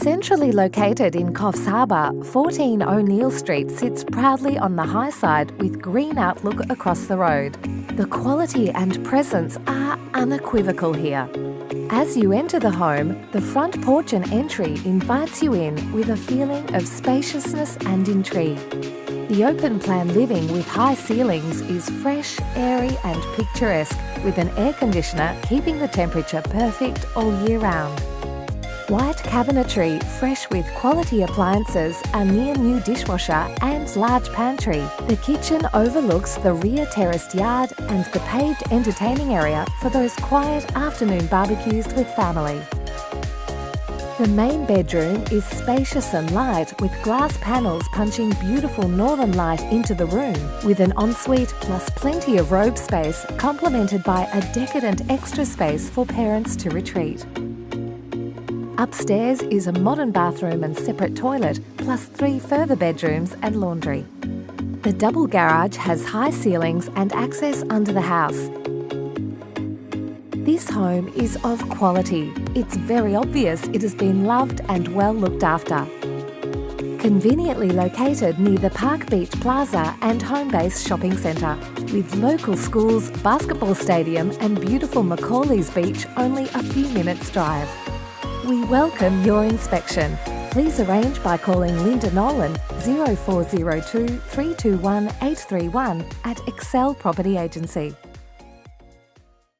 Centrally located in Coffs Harbour, 14 ONeill Street sits proudly on the high side with green outlook across the road. The quality and presence are unequivocal here. As you enter the home, the front porch and entry invites you in with a feeling of spaciousness and intrigue. The open-plan living with high ceilings is fresh, airy and picturesque, with an air conditioner keeping the temperature perfect all year round. White cabinetry, fresh with quality appliances, a near-new dishwasher and large pantry. The kitchen overlooks the rear terraced yard and the paved entertaining area for those quiet afternoon barbecues with family. The main bedroom is spacious and light, with glass panels punching beautiful northern light into the room, with an ensuite plus plenty of robe space, complemented by a decadent extra space for parents to retreat. Upstairs is a modern bathroom and separate toilet, plus 3 further bedrooms and laundry. The double garage has high ceilings and access under the house. This home is of quality. It's very obvious it has been loved and well looked after. Conveniently located near the Park Beach Plaza and Homebase Shopping Centre, with local schools, basketball stadium and beautiful Macaulay's Beach only a few minutes drive. We welcome your inspection. Please arrange by calling Linda Nolan 0402 321 831 at Excel Property Agency.